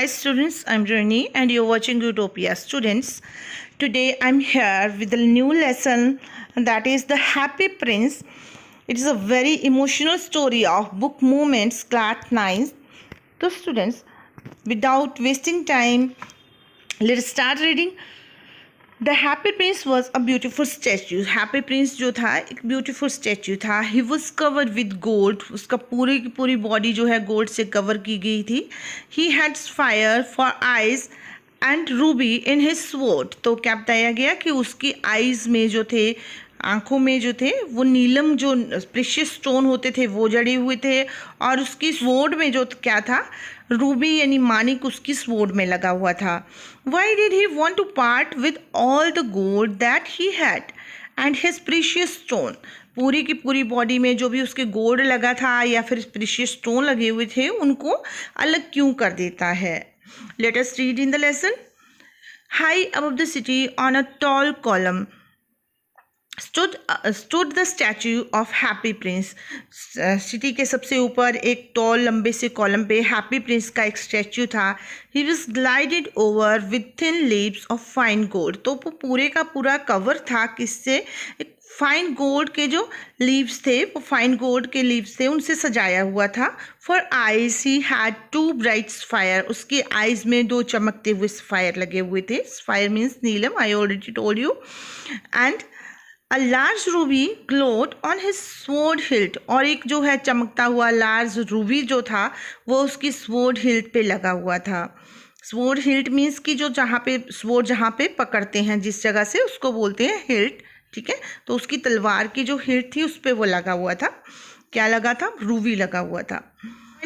Hi students, I'm Journey and you're watching Utopia. Students, today I'm here with a new lesson, and that is The Happy Prince. It is a very emotional story of book moments, class 9. So students, without wasting time, let's start reading. The happy Prince was a beautiful statue. Happy Prince जो था एक beautiful statue था. He was covered with gold. उसका पूरी की पूरी body जो है गोल्ड से कवर की गई थी. He had fire for eyes and Ruby in his sword. तो क्या बताया गया कि उसकी आइज़ में जो थे, आँखों में जो थे, वो नीलम जो प्रेशियस स्टोन होते थे वो जड़े हुए थे. और उसकी स्वॉर्ड में जो क्या था, रूबी यानी मानिक उसकी स्वॉर्ड में लगा हुआ था. Why did he want to part with all the gold that he had and his precious stone. पूरी की पूरी बॉडी में जो भी उसके गोल्ड लगा था या फिर प्रीशियस स्टोन लगे हुए थे, उनको अलग क्यों कर देता है. Let us read in the lesson. High above the city on a tall column stood the statue of Happy Prince. City के सबसे ऊपर एक टॉल लंबे से कॉलम पे हैप्पी प्रिंस का एक स्टैचू था. He was glided over with thin leaves of fine gold. तो वो पूरे का पूरा कवर था किससे, एक फाइन गोल्ड के जो लीव्स थे, वो फाइन गोल्ड के लीव्स थे, उनसे सजाया हुआ था. For eyes he had two bright fire. उसकी आइज में दो चमकते हुए फायर लगे हुए थे. फायर मीन्स नीलम, I already told you. And A large ruby glowed on his sword hilt. और एक जो है चमकता हुआ लार्ज रूबी जो था वो उसकी स्वॉर्ड हिल्ट पे लगा हुआ था. स्वॉर्ड हिल्ट मीन्स कि जो जहाँ पे स्वॉर्ड जहाँ पे पकड़ते हैं जिस जगह से, उसको बोलते हैं हिल्ट. ठीक है, तो उसकी तलवार की जो हिल्ट थी उस पर वो लगा हुआ था. क्या लगा था? रूबी लगा हुआ था.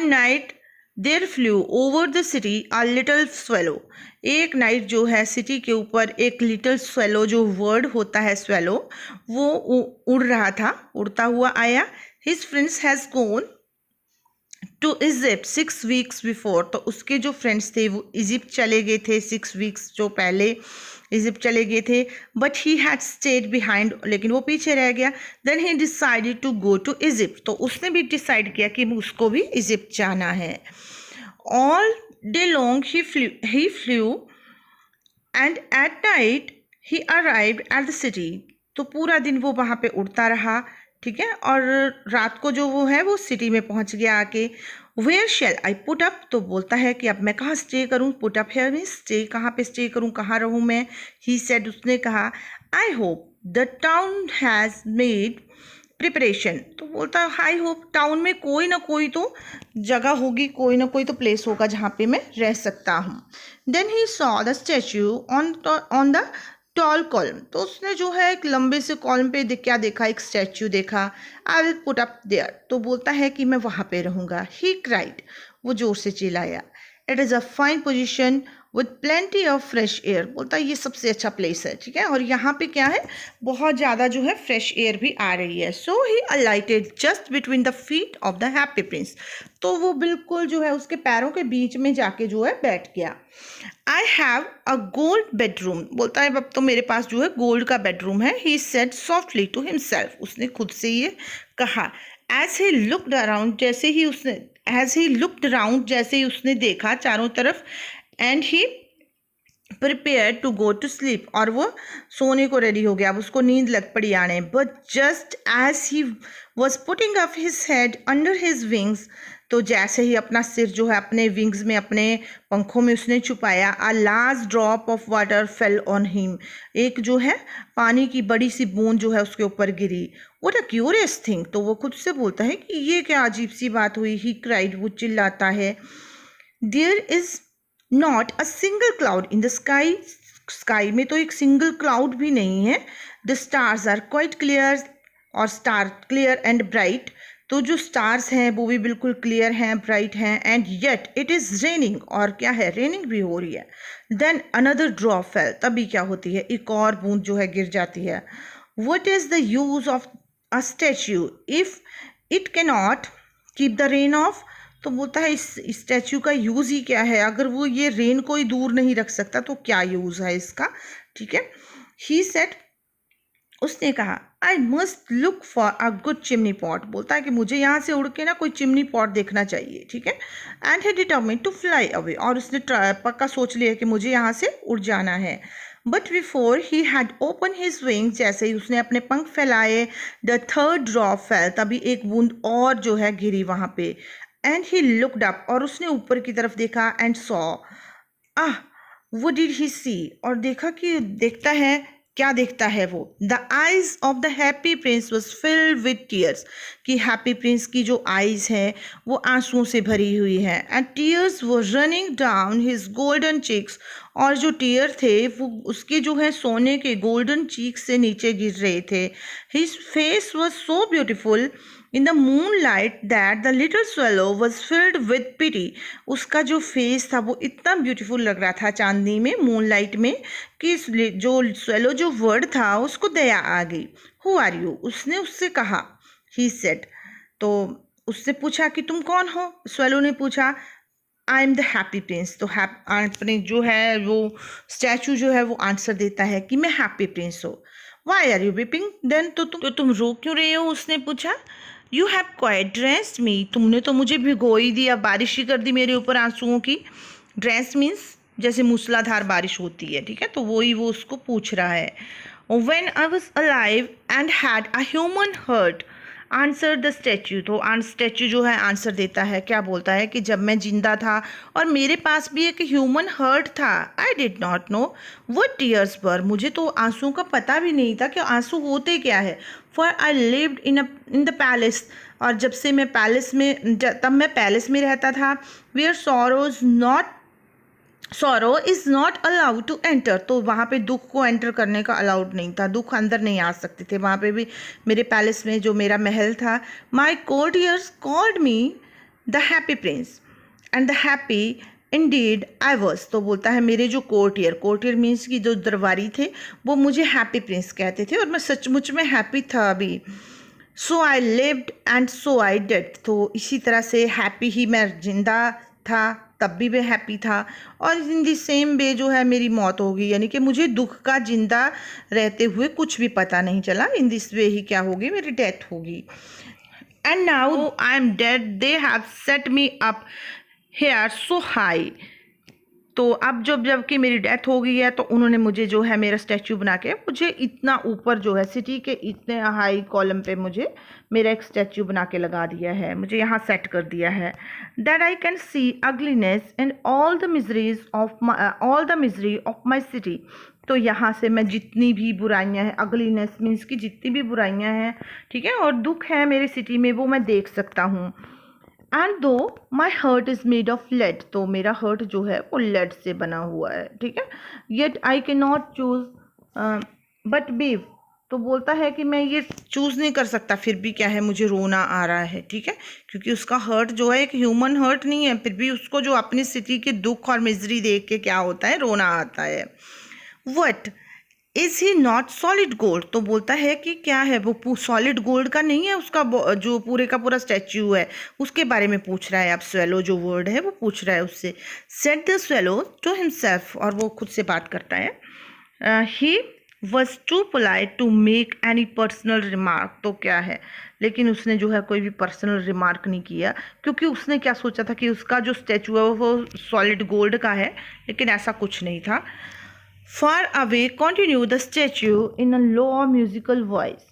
Night there flew over the city a little swallow. एक नाइट जो है सिटी के ऊपर एक लिटिल स्वेलो, जो वर्ड होता है स्वेलो, वो उड़ रहा था, उड़ता हुआ आया. His friends has gone to Egypt 6 weeks before. तो उसके जो फ्रेंड्स थे वो इजिप्ट चले गए थे 6 weeks जो पहले इजिप्ट चले गए थे. But he had stayed behind, लेकिन वो पीछे रह गया. Then he decided to go to Egypt. तो उसने भी डिसाइड किया कि उसको भी इजिप्ट जाना है. All day long he flew and at night he arrived at the city. तो पूरा दिन वो वहाँ पे उड़ता रहा. ठीक है, और रात को जो वो है वो सिटी में पहुँच गया आके. Where shall I put up. तो बोलता है कि अब मैं कहाँ स्टे करूँ. पुट अप है मीन्स स्टे, कहाँ पे स्टे करूँ, कहाँ रहूँ मैं. ही सेड, उसने कहा, I hope the town has made preparation. तो बोलता है आई होप टाउन में कोई ना कोई तो जगह होगी, कोई ना कोई तो प्लेस होगा जहाँ पे मैं रह सकता हूँ. Then he saw the statue on the tall column. तो उसने जो है एक लंबे से कॉलम पे क्या देखा, एक स्टैचू देखा. I will put up there. तो बोलता है कि मैं वहाँ पे रहूँगा. ही क्राइड, वो जोर से चिल्लाया. It is a fine position with plenty of fresh air. बोलता है ये सबसे अच्छा प्लेस है. ठीक है, और यहाँ पे क्या है, बहुत ज़्यादा जो है फ्रेश एयर भी आ रही है. So he alighted just between the feet of the happy prince. तो वो बिल्कुल जो है उसके पैरों के बीच में जाके जो है बैठ गया. I have a gold bedroom. बोलता है अब तो मेरे पास जो है गोल्ड का बेडरूम है. He said softly to himself. उसने खुद से ये कहा. एज ही लुक्ड अराउंड, जैसे ही उसने जैसे ही उसने देखा चारों तरफ. And he prepare to go to sleep. और वो सोने को रेडी हो गया, अब उसको नींद लग पड़ी आने. But just as he was putting up his head under his wings. तो जैसे ही अपना सिर जो है अपने विंग्स में, अपने पंखों में उसने छुपाया, a large drop of water fell on him. एक जो है पानी की बड़ी सी बूंद जो है उसके ऊपर गिरी. What a curious thing. तो वो खुद से बोलता है कि ये क्या अजीब सी बात हुई. ही क्राइड, वो चिल्लाता है. There is not a single cloud in the sky. Sky में तो एक सिंगल क्लाउड भी नहीं है. The stars are quite clear, और स्टार क्लियर एंड ब्राइट. तो जो स्टार्स हैं वो भी बिल्कुल क्लियर हैं, ब्राइट हैं. And yet it is raining, और क्या है, रेनिंग भी हो रही है. Then another drop fell. तभी क्या होती है, एक और बूंद जो है गिर जाती है. What is the use of a statue if it cannot keep the rain of. तो बोलता है इस स्टैचू का यूज़ ही क्या है, अगर वो ये रेन को ही दूर नहीं रख सकता तो क्या यूज़ है इसका. ठीक है. ही सेड उसने कहा I must look for a good chimney pot, बोलता है कि मुझे यहाँ से उड़ के ना कोई चिमनी पॉट देखना चाहिए, ठीक है। And he determined to fly away, और उसने पक्का सोच लिया कि मुझे यहाँ से उड़ जाना है। But before he had open his wing, जैसे ही उसने अपने पंख फैलाए, द थर्ड ड्रॉप फेल, तभी एक बूंद और जो है गिरी वहाँ पे। एंड ही लुकड अप, और उसने ऊपर की तरफ देखा, एंड सॉ, आह, वो डिड ही सी, और देखा कि देखता है, क्या देखता है वो, the eyes of the happy Prince was filled with tears, कि हैप्पी प्रिंस की जो आईज है वो आंसुओं से भरी हुई है। एंड टीयर्स वो running down his golden cheeks, और जो टीयर थे वो उसके जो है सोने के गोल्डन चीक्स से नीचे गिर रहे थे। His face was so beautiful in the moon light that the little swallow was filled with pity, उसका जो फेस था वो इतना ब्यूटीफुल लग रहा था चांदनी में, मून लाइट में, कि जो स्वेलो जो वर्ड था उसको दया आ गई। हु आर यू, उसने उससे कहा, ही सेड, तो उससे पूछा कि तुम कौन हो, स्वेलो ने पूछा। I am the happy prince, तो अपने जो है वो स्टैचू जो है वो आंसर देता है कि मैं हैप्पी प्रिंस हूँ। Why are you weeping then, तो तुम रो क्यों रहे हो, उसने पूछा। You have quite dressed me, तुमने तो मुझे भिगो ही दिया, बारिश ही कर दी मेरे ऊपर आंसुओं की। ड्रेस मीन्स जैसे मूसलाधार बारिश होती है, ठीक है, तो वही वो उसको पूछ रहा है। When I was alive and had a human heart answer the statue, तो स्टैच्यू जो है आंसर देता है, क्या बोलता है कि जब मैं जिंदा था और मेरे पास भी एक ह्यूमन हर्ट था, I did not know what tears were, मुझे तो आंसुओं का पता भी नहीं था कि आंसू होते क्या है। For I lived in the palace, और जब से मैं पैलेस में, तब मैं पैलेस में रहता था, where sorrow is not allowed to enter, तो वहाँ पे दुख को एंटर करने का अलाउड नहीं था, दुख अंदर नहीं आ सकते थे वहाँ पे भी, मेरे पैलेस में जो मेरा महल था। My courtiers called me the happy prince and the happy indeed I was, तो बोलता है मेरे जो कोर्टियर मीन्स की जो दरबारी थे वो मुझे हैप्पी प्रिंस कहते थे, और मैं सचमुच में हैप्पी था अभी। So I lived and so I died, तो इसी तरह से हैप्पी ही मैं जिंदा था, तब भी मैं हैप्पी था, और इन दी सेम वे जो है मेरी मौत होगी, यानी कि मुझे दुख का जिंदा रहते हुए कुछ भी पता नहीं चला, इन दिस वे ही क्या होगी, मेरी डेथ होगी। And now I am dead they have set me up here so high, तो अब जबकि मेरी डेथ हो गई है तो उन्होंने मुझे जो है मेरा स्टैचू बना के मुझे इतना ऊपर जो है सिटी के इतने हाई कॉलम पे मुझे मेरा एक स्टैचू बना के लगा दिया है, मुझे यहाँ सेट कर दिया है। That I can see ugliness and all the misery of my city, तो यहाँ से मैं जितनी भी बुराइयाँ हैं, अगलीनेस मीन्स की जितनी भी बुराइयाँ हैं, ठीक है, और दुख है मेरी सिटी में वो मैं देख सकता हूँ। And though my heart is made of lead, तो मेरा हर्ट जो है वो लेड से बना हुआ है, ठीक है। Yet I can not choose but weep, तो बोलता है कि मैं ये चूज़ नहीं कर सकता, फिर भी क्या है मुझे रोना आ रहा है, ठीक है, क्योंकि उसका हर्ट जो है एक ह्यूमन हर्ट नहीं है, फिर भी उसको जो अपनी सिटी के दुख और मिजरी देख के क्या होता है, रोना आता है। What is he not solid gold, तो बोलता है कि क्या है वो सॉलिड गोल्ड का नहीं है, उसका जो पूरे का पूरा स्टैच्यू है उसके बारे में पूछ रहा है। अब स्वेलो जो वर्ड है वो पूछ रहा है उससे। Said the swallow to himself, और वो खुद से बात करता है। He was too polite to make any personal remark, तो क्या है, लेकिन उसने जो है कोई भी पर्सनल रिमार्क नहीं किया, क्योंकि उसने क्या सोचा था कि उसका जो स्टैचू है वो सॉलिड गोल्ड का है, लेकिन ऐसा कुछ नहीं था। Far away, continued the statue in a low musical voice.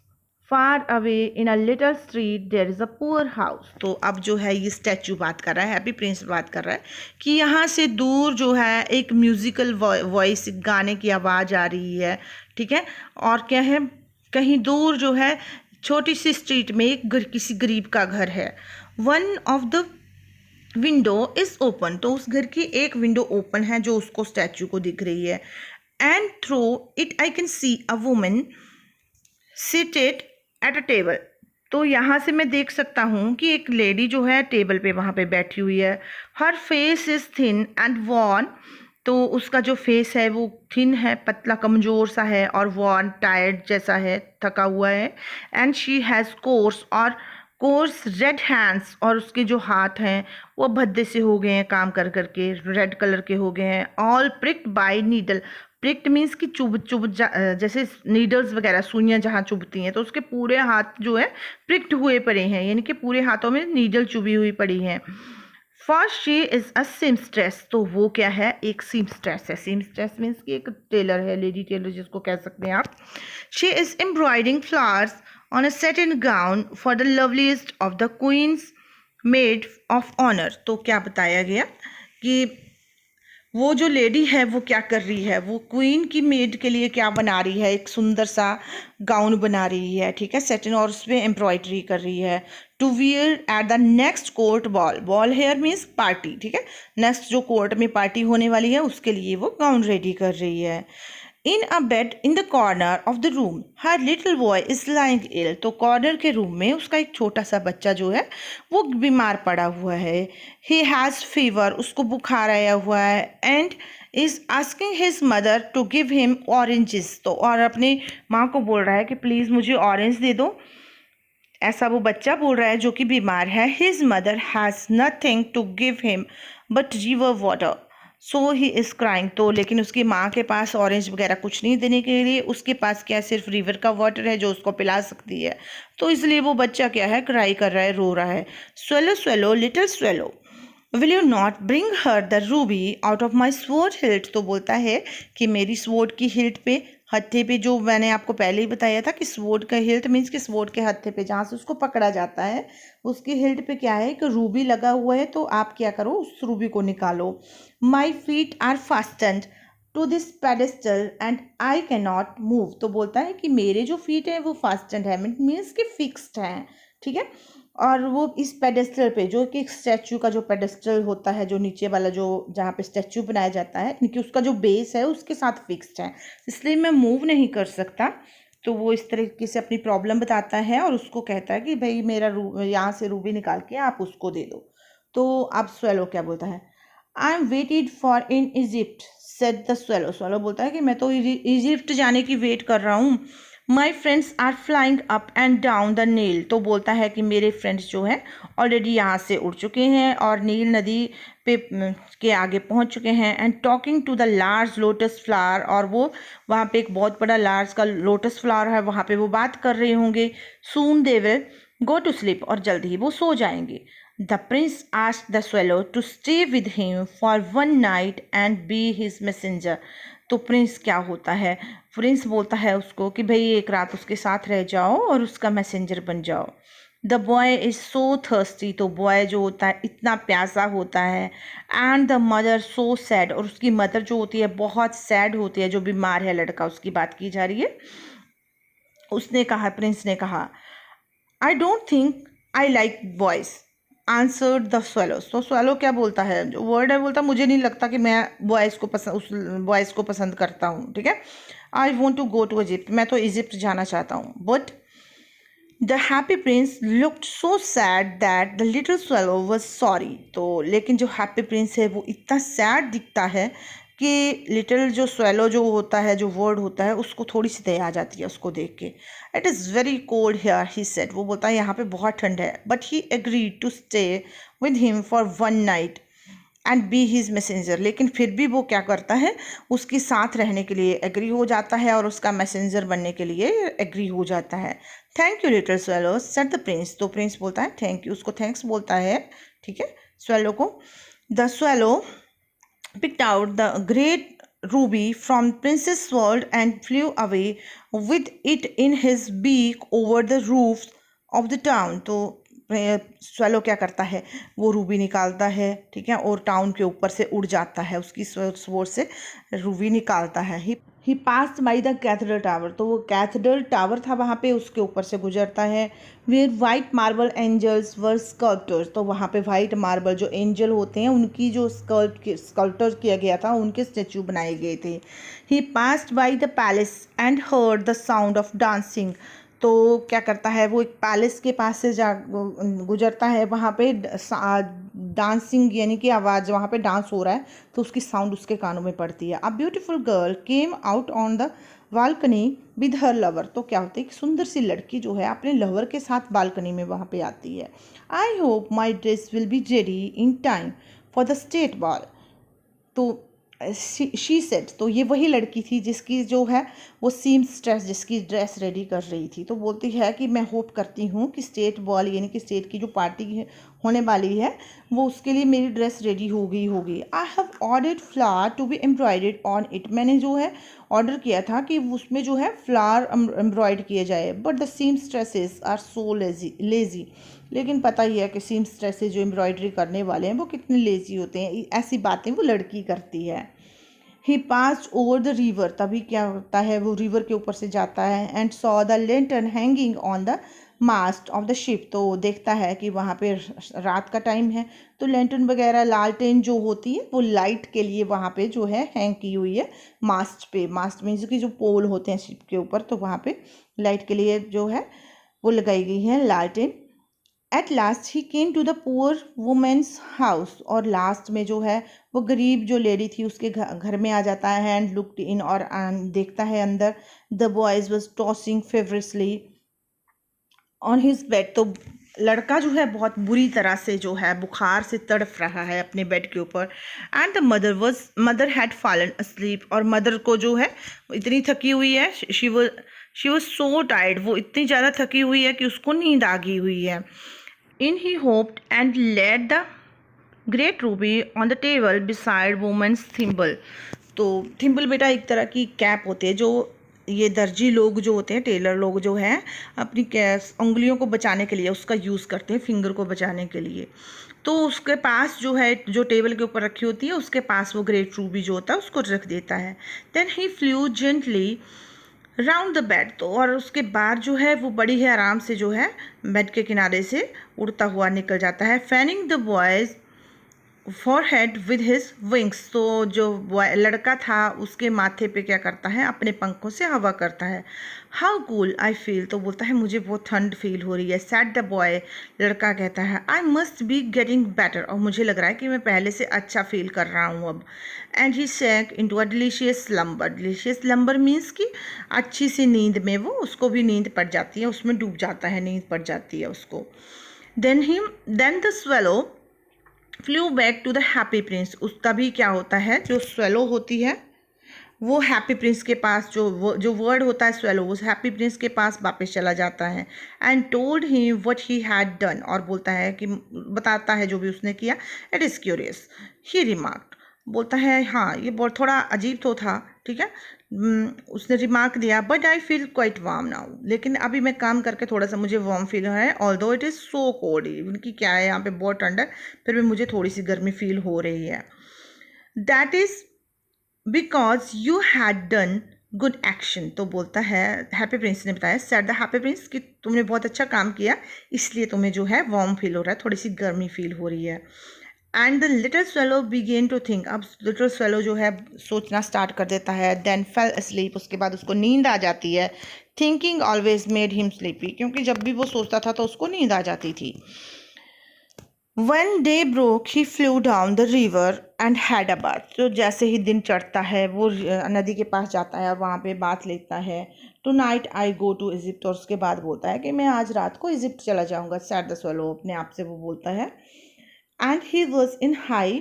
Far away in a little street there is a poor house. तो अब जो है ये स्टैचू बात कर रहा है, हैप्पी प्रिंस बात कर रहा है कि यहाँ से दूर जो है एक म्यूजिकल वॉइस, गाने की आवाज़ आ रही है, ठीक है, और क्या है, कहीं दूर जो है छोटी सी स्ट्रीट में एक किसी गरीब का घर है। One of the window is open, तो उस घर की एक विंडो ओपन है जो उसको स्टैचू को दिख रही है। And through it I can see a woman seated at a table, तो यहाँ से मैं देख सकता हूँ कि एक लेडी जो है टेबल पे वहाँ पे बैठी हुई है। Her face is thin and worn, तो उसका जो फेस है वो थिन है, पतला कमज़ोर सा है, और वॉर्न टायर्ड जैसा है, थका हुआ है। एंड शी हैज़ कोर्स, और कोर्स रेड हैंड्स, और उसके जो हाथ हैं वो भद्दे से हो गए हैं, काम कर करके रेड कलर के हो गए हैं। ऑल प्रिक्ड बाय नीडल, प्रिक्ड मीन्स कि जैसे नीडल्स वगैरह सुइयां जहाँ चुभती हैं, तो उसके पूरे हाथ जो है प्रिक्ड हुए पड़े हैं, यानी कि पूरे हाथों में नीडल चुभी हुई पड़ी हैं। First she is a seamstress, तो वो क्या है, एक सीमस्ट्रेस है। सीमस्ट्रेस मीन्स कि एक टेलर है, लेडी टेलर जिसको कह सकते हैं आप। She is embroidering flowers on a satin gown for the loveliest of the queen's maid of honour. तो क्या बताया गया कि वो जो लेडी है वो क्या कर रही है, वो क्वीन की मेड के लिए क्या बना रही है, एक सुंदर सा गाउन बना रही है, ठीक है, सेटिन, और उस पर एम्ब्रॉयडरी कर रही है। To wear at the next court ball, ball here means party, ठीक है, नेक्स्ट जो कोर्ट में पार्टी होने वाली है उसके लिए वो गाउन रेडी कर रही है। In a bed in the corner of the room her little boy is lying ill, तो कॉर्नर के रूम में उसका एक छोटा सा बच्चा जो है वो बीमार पड़ा हुआ है। ही हैज़ फीवर, उसको बुखार आया हुआ है। And is asking his mother to give him oranges, तो और अपनी माँ को बोल रहा है कि प्लीज़ मुझे ऑरेंज दे दो, ऐसा वो बच्चा बोल रहा है जो कि बीमार है। His mother has nothing to give him but river water, so he is crying, तो लेकिन उसकी माँ के पास ऑरेंज वगैरह कुछ नहीं देने के लिए, उसके पास क्या सिर्फ रिवर का वाटर है जो उसको पिला सकती है, तो इसलिए वो बच्चा क्या है, क्राई कर रहा है, रो रहा है। Swallow swallow little swallow will you not bring her the Ruby out of my sword hilt, तो बोलता है कि मेरी स्वॉर्ड की हिल्ट पे, हत्थे पे, जो मैंने आपको पहले ही बताया था कि स्वॉर्ड का हिल्ट मीन्स कि स्वॉर्ड के हत्थे पे जहाँ से उसको पकड़ा जाता है उसके हिल्ट पे क्या है कि रूबी लगा हुआ है, तो आप क्या करो, उस रूबी को निकालो। My feet are fastened to this pedestal and I can not move, तो बोलता है कि मेरे जो फीट हैं वो फास्टेंड है, मीन्स कि फिक्स्ड हैं, ठीक है, और वो इस पेडेस्टल पे, जो कि स्टैचू का जो पेडेस्टल होता है, जो नीचे वाला जो जहाँ पे स्टैचू बनाया जाता है, क्योंकि उसका जो बेस है उसके साथ फिक्स्ड है, इसलिए मैं मूव नहीं कर सकता। तो वो इस तरीके से अपनी प्रॉब्लम बताता है और उसको कहता है कि भाई मेरा यहाँ से रूबी निकाल के आप उसको दे दो। तो अब स्वेलो क्या बोलता है, I M waited for in Egypt said the swallow, swallow बोलता है कि मैं तो इजिप्ट जाने की वेट कर रहा हूँ। My friends are flying up and down the Nile, तो बोलता है कि मेरे फ्रेंड्स जो हैं ऑलरेडी यहाँ से उड़ चुके हैं और नील नदी पे के आगे पहुँच चुके हैं। And talking to the large lotus flower, और वो वहाँ पे एक बहुत बड़ा लार्ज का लोटस फ्लावर है, वहाँ पे वो बात कर रहे होंगे। Soon they will go to sleep, और जल्दी ही वो सो जाएंगे। The prince asked the swallow to stay with him for one night and be his messenger, तो प्रिंस क्या होता है, प्रिंस बोलता है उसको कि भाई एक रात उसके साथ रह जाओ और उसका मैसेंजर बन जाओ। The boy is so thirsty, तो बॉय जो होता है इतना प्यासा होता है। And the mother so sad, और उसकी मदर जो होती है बहुत सैड होती है, जो बीमार है लड़का उसकी बात की जा रही है। उसने कहा, प्रिंस ने कहा, I don't think I like boys answered the swallow, तो स्वेलो क्या बोलता है, जो वर्ड है, बोलता मुझे नहीं लगता कि मैं बॉयज़ को पसंद, उस बॉयज़ को पसंद करता हूँ, ठीक है। I want to go to Egypt, मैं तो इजिप्ट जाना चाहता हूँ। But the happy prince looked so sad that the little swallow was sorry, तो लेकिन जो हैप्पी प्रिंस है वो इतना सैड दिखता है कि लिटिल जो स्वेलो जो होता है, जो वर्ड होता है, उसको थोड़ी सी दया आ जाती है उसको देख के। It is very cold here he said, वो बोलता है यहाँ पे बहुत ठंड है। But he agreed to stay with him for one night and be his messenger, लेकिन फिर भी वो क्या करता है, उसके साथ रहने के लिए एग्री हो जाता है और उसका मैसेंजर बनने के लिए एग्री हो जाता है। Thank you little swallow said the prince, तो प्रिंस बोलता है थैंक यू, उसको थैंक्स बोलता है, ठीक है, स्वेलो को। The swallow picked out the great ruby from Princess World and flew away with it in his beak over the roofs of the town, तो स्वेलो क्या करता है, वो रूबी निकालता है, ठीक है, और टाउन के ऊपर से उड़ जाता है, उसकी स्वॉर्ड से रूबी निकालता है। He passed by the cathedral tower, तो वो कैथेड्रल टावर था वहाँ पे, उसके ऊपर से गुजरता है। वेयर वाइट मार्बल एंजल्स वर स्कल्प्टर्स, तो वहाँ पे वाइट मार्बल जो एंजल होते हैं उनकी जो स्कल्प्टर किया गया था, उनके स्टेचू बनाए गए थे। He passed by the palace and heard the sound of dancing, तो क्या करता है, वो एक पैलेस के पास से जा गुजरता है, वहाँ पे डांसिंग यानी कि आवाज़, वहाँ पे डांस हो रहा है तो उसकी साउंड उसके कानों में पड़ती है। A beautiful girl came out on the balcony with her lover. तो क्या होता है कि सुंदर सी लड़की जो है अपने लवर के साथ बालकनी में वहाँ पे आती है। I hope my dress will be ready in time for the state ball. तो शी सेड, तो ये वही लड़की थी जिसकी जो है वो सीमस्ट्रेस जिसकी ड्रेस रेडी कर रही थी। तो बोलती है कि मैं होप करती हूँ कि स्टेट बॉल यानी कि स्टेट की जो पार्टी होने वाली है वो उसके लिए मेरी ड्रेस रेडी हो गई होगी। I have ordered flower to be embroidered on it. मैंने जो है ऑर्डर किया था कि उसमें जो है फ्लावर एम्ब्रॉयड किए जाए। But the seamstresses are so lazy. लेकिन पता ही है कि सीमस्ट्रेसेस जो एम्ब्रॉयडरी करने वाले हैं वो कितने लेजी होते हैं, ऐसी बातें वो लड़की करती है। He passed over the river, तभी क्या होता है वो रिवर के ऊपर से जाता है। And saw the lantern hanging on the mast of the ship. तो देखता है कि वहाँ पे रात का टाइम है तो लेंटर्न वगैरह लालटेन जो होती है वो लाइट के लिए वहाँ पे जो है हैंग की हुई है मास्ट पे। मास्ट मीन्स की जो पोल होते हैं शिप के ऊपर, तो वहाँ पे लाइट के लिए जो है वो लगाई गई है लालटेन। At last he came to the poor women's house. और लास्ट में जो है वो गरीब जो लेडी थी उसके घर में आ जाता है। एंड लुक्ड इन, और देखता है अंदर। The boys was tossing feverishly on his bed. तो लड़का जो है बहुत बुरी तरह से जो है बुखार से तड़प रहा है अपने बेड के ऊपर। And the mother had fallen asleep. और मदर को जो है इतनी थकी हुई है, शी वॉज सो टायर्ड, वो इतनी ज़्यादा थकी हुई है कि उसको नींद आ गई हुई है। In he hopped and laid the great ruby on the table beside women's thimble. तो थिम्बल बेटा एक तरह की कैप होती है जो ये दर्जी लोग जो होते हैं, टेलर लोग जो हैं, अपनी उंगलियों को बचाने के लिए उसका यूज़ करते हैं, फिंगर को बचाने के लिए। तो उसके पास जो है, जो टेबल के ऊपर रखी होती है उसके पास वो ग्रेट रूबी जो होता है उसको रख देता है। Then he flew gently round the bed. तो और उसके बाद जो है वो बड़ी ही आराम से जो है बेड के किनारे से उड़ता हुआ निकल जाता है। Fanning the boys forehead with his wings. तो जो लड़का था उसके माथे पे क्या करता है, अपने पंखों से हवा करता है। How cool I feel. तो बोलता है मुझे बहुत ठंड फील हो रही है। सैड द बॉय, लड़का कहता है I must be getting better. और मुझे लग रहा है कि मैं पहले से अच्छा फील कर रहा हूँ अब। And he sank into a delicious slumber. Delicious slumber means कि अच्छी सी नींद में वो, उसको भी नींद पड़ जाती है, उसमें डूब जाता है, नींद पड़ जाती है उसको। Then the swallow flew back to the happy prince. उस तभी क्या होता है, जो स्वेलो होती है वो हैप्पी प्रिंस के पास, जो वर्ड होता है स्वेलो, वो हैप्पी प्रिंस के पास वापस चला जाता है। And told he what he had done. और बोलता है कि बताता है जो भी उसने किया। It is curious he remarked. बोलता है हाँ ये बहुत थोड़ा अजीब तो था, ठीक है। उसने रिमार्क दिया but I feel quite warm now. लेकिन अभी मैं काम करके थोड़ा सा मुझे वार्म फील हो रहा है। Although it is so cold, इनकी क्या है यहाँ पे बहुत ठंड है, फिर भी मुझे थोड़ी सी गर्मी फील हो रही है। That is because you had done good action. तो बोलता है, हैप्पी प्रिंस ने बताया, सेड द हैप्पी प्रिंस, कि तुमने बहुत अच्छा काम किया इसलिए तुम्हें जो है वार्म फील हो रहा है, थोड़ी सी गर्मी फील हो रही है। And the little swallow began to think. अब लिटिल स्वेलो जो है सोचना स्टार्ट कर देता है। देन फेल अस्लीप, उसके बाद उसको नींद आ जाती है। Thinking always made him sleepy, क्योंकि जब भी वो सोचता था तो उसको नींद आ जाती थी। When day broke, he flew down the river and had a bath. तो जैसे ही दिन चढ़ता है वो नदी के पास जाता है और वहाँ पे बाथ लेता है। Tonight I go to Egypt। और उसके बाद बोलता है कि मैं आज रात को इजिप्ट चला जाऊँगा। सैड द स्वेलो, अपने आप से वो बोलता है। And he was in high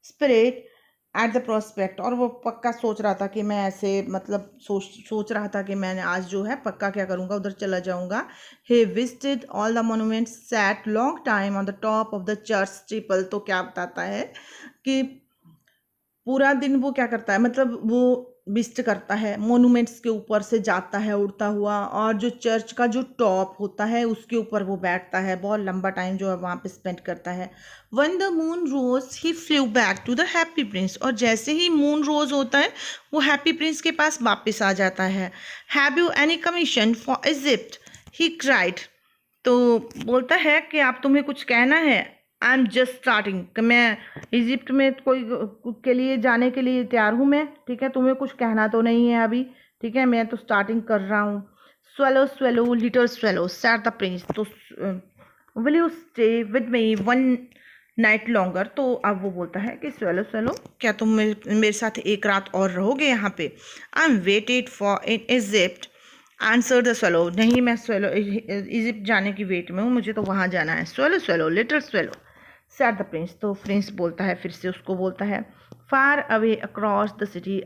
spirit at the prospect. और वो पक्का सोच रहा था कि मैं ऐसे, मतलब सोच रहा था कि मैंने आज जो है पक्का क्या करूँगा, उधर चला जाऊँगा। he visited all the monuments, sat long time on the top of the church steeple। तो क्या बताता है कि पूरा दिन वो क्या करता है, मतलब वो विजिट करता है, मोनूमेंट्स के ऊपर से जाता है उड़ता हुआ, और जो चर्च का जो टॉप होता है उसके ऊपर वो बैठता है, बहुत लंबा टाइम जो है वहाँ पे स्पेंड करता है। When the moon rose he flew back to the happy prince. और जैसे ही मून रोज होता है वो हैप्पी प्रिंस के पास वापस आ जाता है। Have you any commission for Egypt, he cried. तो बोलता है कि आप, तुम्हें कुछ कहना है। आई एम जस्ट स्टार्टिंग, कि मैं इजिप्ट में कोई के लिए जाने के लिए तैयार हूँ मैं, ठीक है, तुम्हें कुछ कहना तो नहीं है अभी, ठीक है, मैं तो स्टार्टिंग कर रहा हूँ। swallow swallow little swallow said the prince, तो will you stay with me one night longer. तो अब वो बोलता है कि स्वेलो स्वेलो, क्या तुम मेरे साथ एक रात और रहोगे यहाँ पे। I am waited for in Egypt answer the swallow, नहीं मैं स्वेलो इजिप्ट जाने की वेट में हूँ, मुझे तो वहाँ जाना है। Swallow swallow little swallow said the prince, तो प्रिंस बोलता है, फिर से उसको बोलता है, far away across the city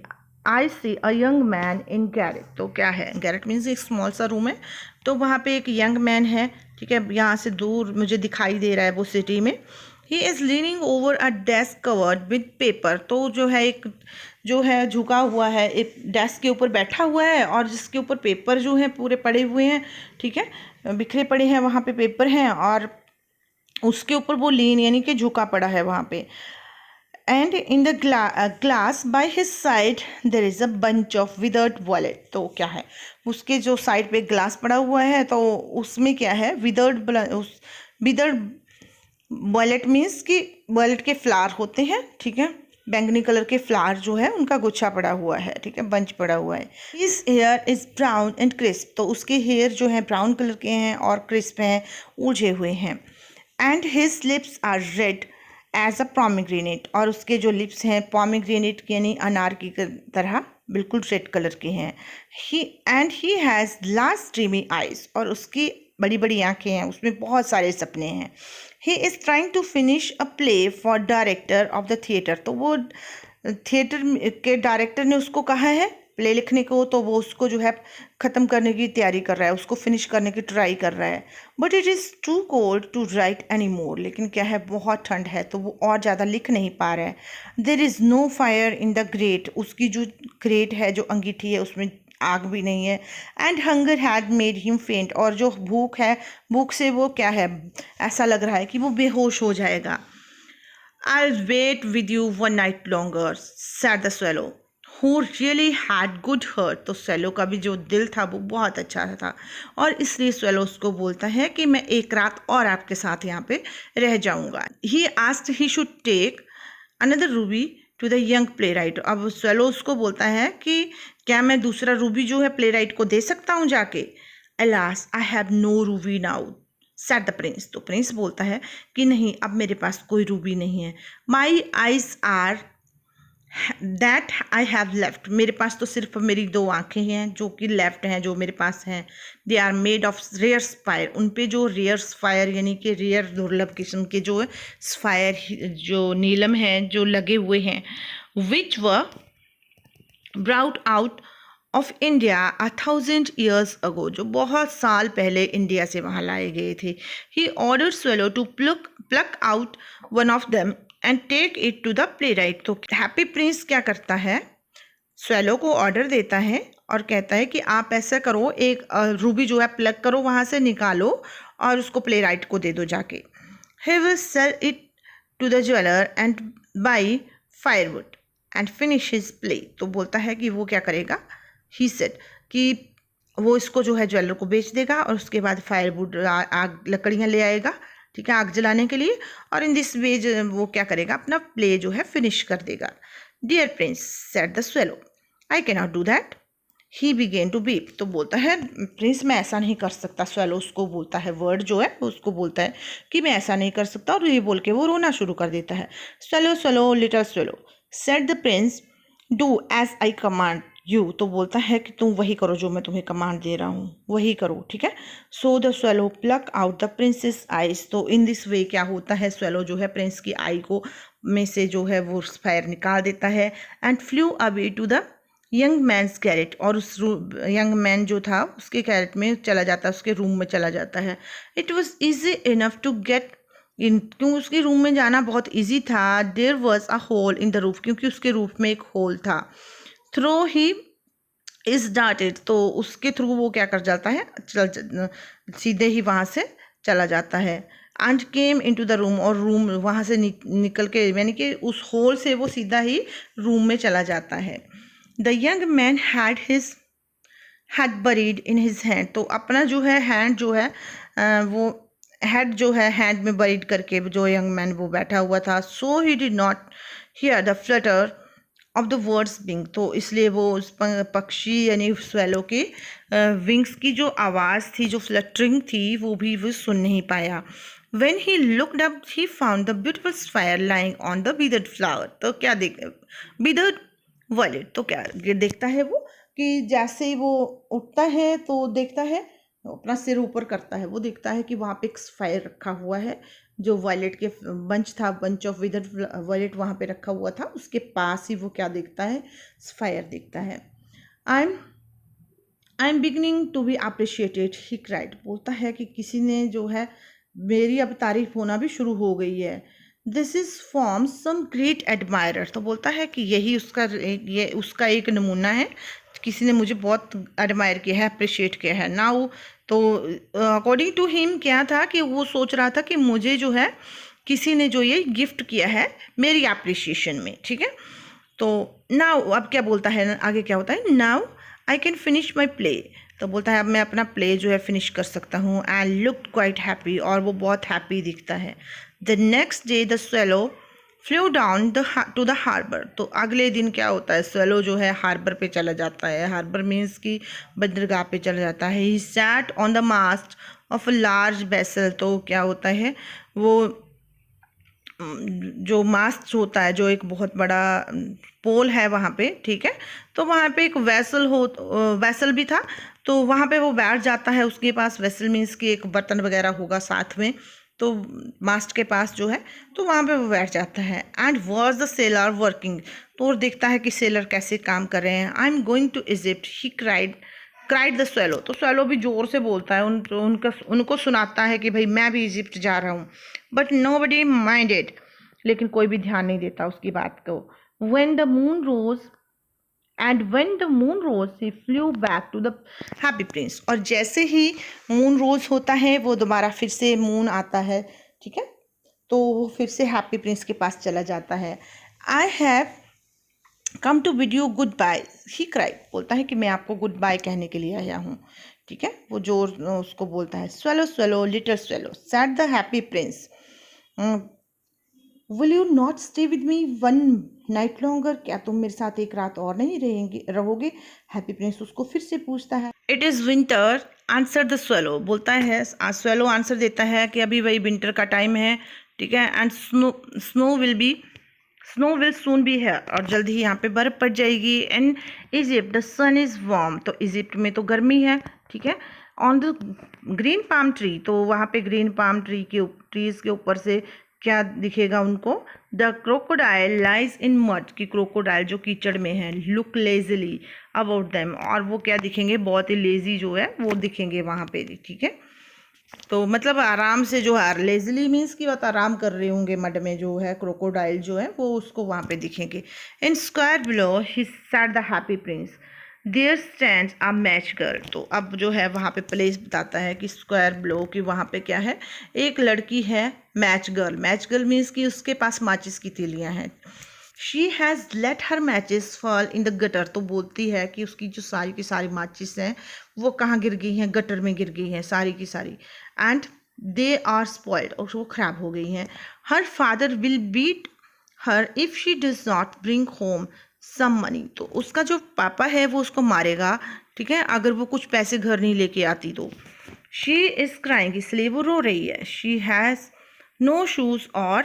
I see a young man in garret. तो क्या है, गैरेट मीन्स एक स्मॉल सा रूम है, तो वहाँ पे एक यंग मैन है, ठीक है, यहाँ से दूर मुझे दिखाई दे रहा है वो सिटी में। He is leaning over a desk covered with paper, तो जो है एक जो है झुका हुआ है, एक डेस्क के ऊपर बैठा हुआ है और जिसके ऊपर पेपर जो हैं पूरे पड़े हुए हैं, ठीक है, बिखरे पड़े हैं, वहाँ पे पेपर हैं और उसके ऊपर वो लीन यानी कि झुका पड़ा है वहाँ पे। And in the glass by his side there is a bunch of withered wallet. तो क्या है, उसके जो साइड पे ग्लास पड़ा हुआ है तो उसमें क्या है, विदर्ड वॉलेट मीन्स कि वॉलेट के फ्लावर होते हैं, ठीक है, बैंगनी कलर के फ्लावर जो है उनका गुच्छा पड़ा हुआ है, ठीक है, बंच पड़ा हुआ है। His here is brown and crisp, तो उसके हेयर जो है ब्राउन कलर के हैं और क्रिस्प हैं, उलझे हुए हैं। And his lips are red as a pomegranate, और उसके जो लिप्स हैं पोमीग्रेनेट यानी अनार की तरह बिल्कुल रेड कलर के हैं। He has large dreamy eyes, और उसकी बड़ी बड़ी आंखें हैं, उसमें बहुत सारे सपने हैं। He is trying to finish a play for director of the theatre, तो वो थिएटर के डायरेक्टर ने उसको कहा है प्ले लिखने को, तो वो उसको जो है ख़त्म करने की तैयारी कर रहा है, उसको फिनिश करने की ट्राई कर रहा है। But it is too cold to write any more, लेकिन क्या है, बहुत ठंड है तो वो और ज़्यादा लिख नहीं पा रहा है। There is no fire in the grate, उसकी जो ग्रेट है, जो अंगीठी है, उसमें आग भी नहीं है। And hunger had made him फेंट, और जो भूख है, भूख से वो क्या है, ऐसा लग रहा है कि वो बेहोश हो जाएगा। I'll wait with you one night longer, said the swallow, who really had good heart। तो swallow का भी जो दिल था वो बहुत अच्छा था, और इसलिए swallow उसको बोलता है कि मैं एक रात और आपके साथ यहाँ पे रह जाऊँगा। He asked he should take another ruby to the young playwright। अब swallow उसको बोलता है कि क्या मैं दूसरा रूबी जो है playwright को दे सकता हूँ जाके। Alas, I have no ruby now, set the prince. तो प्रिंस बोलता है कि नहीं, अब मेरे पास कोई रूबी नहीं है। My eyes are that I have left, मेरे पास तो सिर्फ मेरी 2 आँखें हैं जो कि लेफ्ट हैं, जो मेरे पास हैं। They are made of rare sapphire, उन पे जो रेयर स्पायर यानी कि रेयर दुर्लभ किस्म के जो स्पायर जो नीलम हैं जो लगे हुए हैं। विच व brought out of India 1000 years ago, जो बहुत साल पहले इंडिया से वहाँ लाए गए थे। He order swallow to pluck out one of them and take it to the playwright. तो हैप्पी प्रिंस क्या करता है, स्वेलो को ऑर्डर देता है और कहता है कि आप ऐसा करो, एक रूबी जो है प्लग करो, वहाँ से निकालो और उसको प्ले राइट को दे दो जाके। He will sell it to the jeweller and buy firewood and finish his play. तो बोलता है कि वो क्या करेगा, ही सेड कि वो इसको जो है ज्वेलर को बेच देगा और उसके बाद फायरवुड आग लकड़ियाँ ले आएगा, ठीक है, आग जलाने के लिए, और इन दिस वे वो क्या करेगा, अपना प्ले जो है फिनिश कर देगा। Dear prince said the swallow, I can not do that, he began to weep. तो बोलता है प्रिंस मैं ऐसा नहीं कर सकता। स्वेलो उसको बोलता है, वर्ड जो है उसको बोलता है कि मैं ऐसा नहीं कर सकता, और ये बोल के वो रोना शुरू कर देता है। Swallow swallow little swallow said the prince, do as I command you. तो बोलता है कि तुम वही करो जो मैं तुम्हें कमांड दे रहा हूँ, वही करो, ठीक है। So the swallow pluck out the prince's eyes. तो इन दिस वे क्या होता है, स्वेलो जो है प्रिंस की आई को में से जो है वो फायर निकाल देता है। And flew away to the young man's garret, और उस यंग मैन जो था उसके कैरेट में चला जाता है, उसके रूम में चला जाता है। It was easy enough to get in, क्यों उसके रूम में जाना बहुत ईजी था। There was a hole in the roof, क्योंकि उसके रूफ में एक होल था। थ्रो ही इज डार्टेड, तो उसके थ्रू वो क्या कर जाता है, सीधे ही वहाँ से चला जाता है। And came in to the room, और रूम वहाँ से निकल के यानी कि उस होल से वो सीधा ही रूम में चला जाता है। The young man had buried in his hand, तो अपना जो है हैंड जो है वो हेड जो है हैंड में बरीड करके जो यंग मैन वो बैठा हुआ था। So he did not hear the flutter of the words wing, तो इसलिए वो उस पक्षी यानी स्वेलो के विंग्स की जो आवाज़ थी, जो फ्लटरिंग थी, वो भी वो सुन नहीं पाया. When he looked up, he found the beautiful sphere lying on the withered flower. तो क्या देख withered violet, तो क्या ये देखता है वो कि जैसे ही वो उठता है तो देखता है, अपना सिर ऊपर करता है, वो देखता है कि वहाँ पे एक स्फायर रखा हुआ है, जो वायलेट के बंच था, बंच ऑफ विदर्ड वायलेट वहाँ पे रखा हुआ था, उसके पास ही वो क्या देखता है, स्फायर देखता है. I am beginning to be appreciated, he cried, बोलता है कि किसी ने जो है मेरी अब तारीफ होना भी शुरू हो गई है. This is from some great admirer, तो बोलता है कि यही ये उसका एक नमूना है, किसी ने मुझे बहुत एडमायर किया है, अप्रिशिएट किया है. नाउ तो अकॉर्डिंग टू हिम क्या था कि वो सोच रहा था कि मुझे जो है किसी ने जो ये गिफ्ट किया है मेरी अप्रिशिएशन में, ठीक है. तो नाउ अब क्या बोलता है, आगे क्या होता है, now I can finish my play, तो बोलता है अब मैं अपना प्ले जो है फिनिश कर सकता हूँ. एंड लुक क्वाइट हैप्पी, और वो बहुत हैप्पी दिखता है. The next day the swallow flew down to the harbour, तो अगले दिन क्या होता है, स्वेलो जो है हार्बर पे चला जाता है. हार्बर मीन्स की बंदरगाह पे चला जाता है. He sat on the mast of a large vessel, तो क्या होता है वो जो मास्ट होता है, जो एक बहुत बड़ा पोल है वहाँ पे, ठीक है, तो वहाँ पे एक वेसल भी था, तो वहाँ पे वो बैठ जाता है. उसके पास वेसल मीन्स कि एक बर्तन वगैरह होगा साथ में, तो मास्ट के पास जो है, तो वहाँ पे वो बैठ जाता है. And was the seller working, तो और देखता है कि सेलर कैसे काम कर रहे हैं. I am going to Egypt, he cried the swallow, तो स्वेलो भी ज़ोर से बोलता है, उनको सुनाता है कि भाई मैं भी इजिप्ट जा रहा हूँ. बट नोबडी माइंडेड, लेकिन कोई भी ध्यान नहीं देता उसकी बात को. when the moon rose he flew back to the happy prince, और जैसे ही मून रोज होता है वो दोबारा फिर से मून आता है, ठीक है, तो वो फिर से हैप्पी प्रिंस के पास चला जाता है. I have come to bid you good bye, he cried, बोलता है कि मैं आपको गुड बाय कहने के लिए आया हूँ, ठीक है, वो जोर उसको बोलता है. Swallow swallow little swallow said the happy Prince, will you not stay with me one night longer, क्या तुम मेरे साथ एक रात और नहीं रहोगे. हैप्पी प्रिंस उसको फिर से पूछता है. It is winter answer the swallow, बोलता है स्वेलो आंसर देता है कि अभी वही विंटर का टाइम है, ठीक है, and snow will soon be है, और जल्द ही यहाँ पे बर्फ़ पड़ जाएगी. And Egypt the sun is warm, तो इजिप्ट में तो गर्मी है, ठीक है. On the green palm tree, तो वहाँ पे ग्रीन पाम ट्रीज़ के ऊपर से क्या दिखेगा उनको, the crocodile lies in mud, की क्रोकोडाइल जो कीचड़ में है, लुक लेजली अबाउट देम, और वो क्या दिखेंगे, बहुत ही लेजी जो है वो दिखेंगे वहाँ पे, ठीक है. तो मतलब आराम से जो है, लेजली मीन्स की बात आराम कर रहे होंगे मड में, जो है क्रोकोडाइल जो है वो उसको वहाँ पे दिखेंगे. In square below he sat the happy prince there stands a match girl, तो अब जो है वहाँ पे प्लेस बताता है कि स्क्वायर बिलो कि वहाँ पे क्या है, एक लड़की है मैच गर्ल मीन्स कि उसके पास माचिस की तीलियाँ हैं. She has let her matches fall in the gutter, तो बोलती है कि उसकी जो सारी की सारी माचिस हैं वो कहाँ गिर गई हैं, गटर में गिर गई हैं सारी की सारी. एंड दे आर स्पॉइल्ड, और वो ख़राब हो गई हैं. Her father will beat her if she does not bring home some money, तो उसका जो पापा है वो उसको मारेगा, ठीक है, अगर वो कुछ पैसे घर नहीं लेके आती तो. शी इज़ क्राइंग, इसलिए वो रो रही है. शी हैज़ नो शूज़ और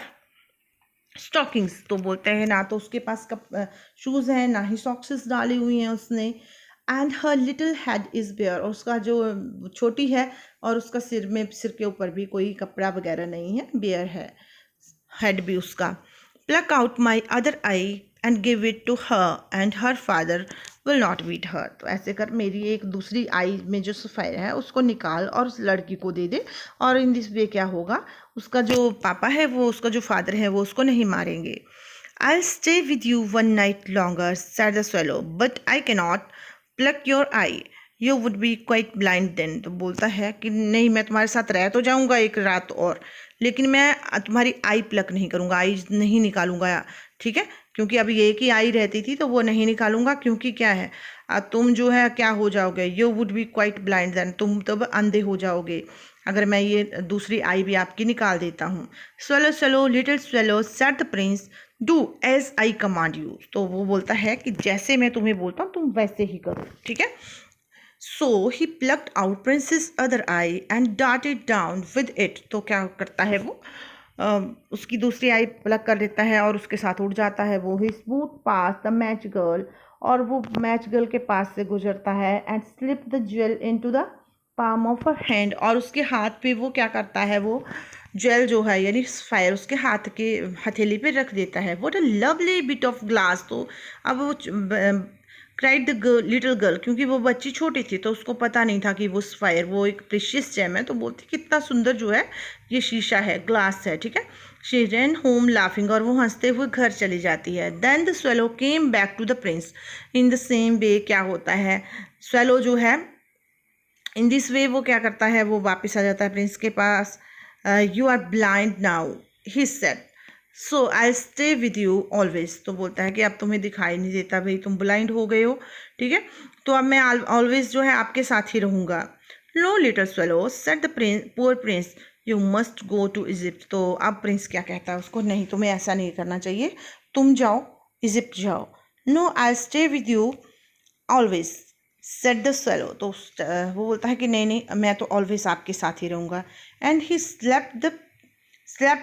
स्टॉकिंग्स, तो बोलते हैं ना तो उसके पास शूज़ हैं ना ही सॉक्सेस डाली हुई हैं उसने. And her little head is bare, और उसका जो छोटी है और उसका सिर के ऊपर भी कोई कपड़ा वगैरह नहीं है, बेयर है हेड भी उसका. Pluck out my other eye and give it to her and her father will not beat her, तो ऐसे कर मेरी एक दूसरी आई में जो सफ़ायर है उसको निकाल और उस लड़की को दे दे, और इन दिस वे क्या होगा, उसका जो पापा है वो, उसका जो फादर है वो उसको नहीं मारेंगे. I stay with you one night longer said the swallow but I cannot pluck your eye, you would be quite blind then, तो बोलता है कि नहीं मैं तुम्हारे साथ रह तो जाऊँगा एक रात और, लेकिन मैं तुम्हारी आई प्लक नहीं करूँगा, आई नहीं निकालूंगा, ठीक है, क्योंकि अभी एक ही आई रहती थी तो वो नहीं निकालूंगा, क्योंकि क्या है तुम जो है क्या हो जाओगे, you would be quite blind then, तुम तब अंधे हो जाओगे अगर मैं ये दूसरी आई भी आपकी निकाल देता हूँ. Swallow swallow little swallow said the prince do as I command you, तो वो बोलता है कि जैसे मैं तुम्हें बोलता हूँ तुम वैसे ही करो, ठीक है। So he plucked out prince's other eye and darted down with it, तो क्या करता है वो उसकी दूसरी आई प्लग कर देता है और उसके साथ उड़ जाता है वो। He smooth past the match girl, और वो मैच गर्ल के पास से गुजरता है। And slip the jewel into the palm of her hand, और उसके हाथ पे वो क्या करता है, वो ज्वेल जो है यानी फायर उसके हाथ के हथेली पे रख देता है। What a lovely bit of glass, तो अब वो cried the girl little girl, क्योंकि वो बच्ची छोटी थी तो उसको पता नहीं था कि वो फायर वो एक प्रेशियस जेम है, तो बोलती कितना सुंदर जो है ये शीशा है, ग्लास है, ठीक है। शी रैन होम लाफिंग, और वो हंसते हुए घर चली जाती है। Then the swallow came back to the prince in the same way, क्या होता है स्वेलो जो है इन दिस वे वो क्या करता है, वो वापस आ जाता है प्रिंस के पास। You are blind now he said, so I stay with you always, तो बोलता है कि अब तुम्हें दिखाई नहीं देता भाई, तुम ब्लाइंड हो गए हो, ठीक है, तो अब मैं ऑलवेज जो है आपके साथ ही रहूँगा। No little swallow said the prince poor prince, you must go to Egypt, तो अब प्रिंस क्या कहता है उसको, नहीं तुम्हें ऐसा नहीं करना चाहिए, तुम जाओ इजिप्ट जाओ। No I stay with you always said the swallow, तो वो बोलता है कि नहीं नहीं मैं तो ऑलवेज आपके साथ ही रहूँगा। And he slept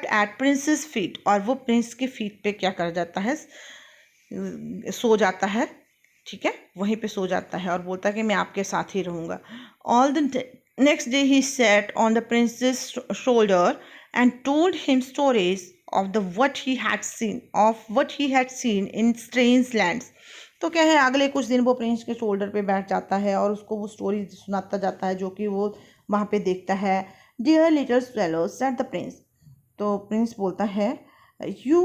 at princess feet, और वो प्रिंस के फीट पे क्या कर जाता है, सो जाता है, ठीक है, वहीं पे सो जाता है और बोलता है कि मैं आपके साथ ही रहूँगा। All the next day he set on the prince's shoulder and told him stories of the what he had seen in strange lands, तो क्या है अगले कुछ दिन वो प्रिंस के शोल्डर पे बैठ जाता है और उसको वो स्टोरी सुनाता जाता है जो कि वो वहाँ पे देखता है। Dear little swallow said the prince, तो प्रिंस बोलता है you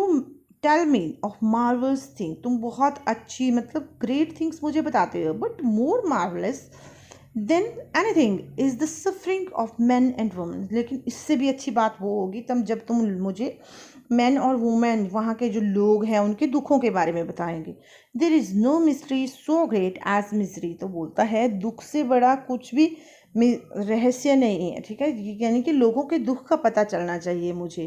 tell me of marvels thing, तुम बहुत अच्छी मतलब ग्रेट थिंग्स मुझे बताते हो, but more marvellous than anything is the suffering of man and women, लेकिन इससे भी अच्छी बात वो होगी तब जब तुम मुझे मैन और वुमेन वहाँ के जो लोग हैं उनके दुखों के बारे में बताएंगे। There is no mystery so great as misery, तो बोलता है दुख से बड़ा कुछ भी रहस्य नहीं है, ठीक है, यानी कि लोगों के दुख का पता चलना चाहिए मुझे।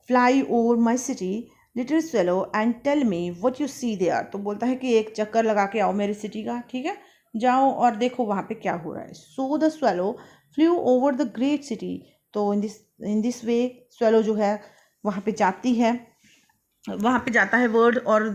Fly over my city little swallow and tell me what you see there, तो बोलता है कि एक चक्कर लगा के आओ मेरी सिटी का, ठीक है, जाओ और देखो वहाँ पे क्या हो रहा है। So the swallow flu over the great city, तो इन दिस वे स्वेलो जो है वहाँ पे जाती है, वहाँ पे जाता है वर्ड और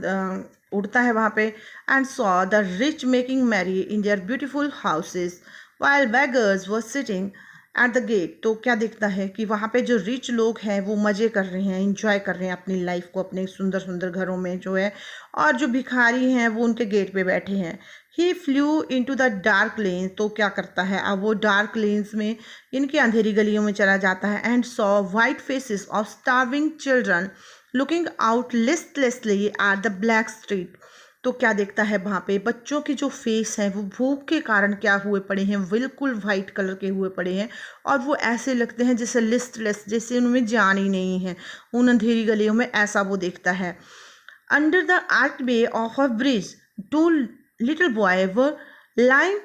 उड़ता है वहाँ पे। And saw the rich making merry in their beautiful houses while beggars were sitting at the gate, तो क्या दिखता है कि वहाँ पे जो रिच लोग हैं वो मज़े कर रहे हैं, इंजॉय कर रहे हैं अपनी लाइफ को अपने सुंदर सुंदर घरों में जो है, और जो भिखारी हैं वो उनके गेट पे बैठे हैं। ही फ्लू इनटू द डार्क लेन, तो क्या करता है अब वो डार्क लेन्स में इनकी अंधेरी गलियों में चला जाता है। And saw white faces of starving children looking out listlessly at the black street, तो क्या देखता है वहाँ पे बच्चों के जो फेस हैं वो भूख के कारण क्या हुए पड़े हैं, बिल्कुल वाइट कलर के हुए पड़े हैं, और वो ऐसे लगते हैं जैसे लिस्टलेस, जैसे उनमें जान ही नहीं है उन अंधेरी गलियों में, ऐसा वो देखता है। Under the arch way of a bridge two little boys were lying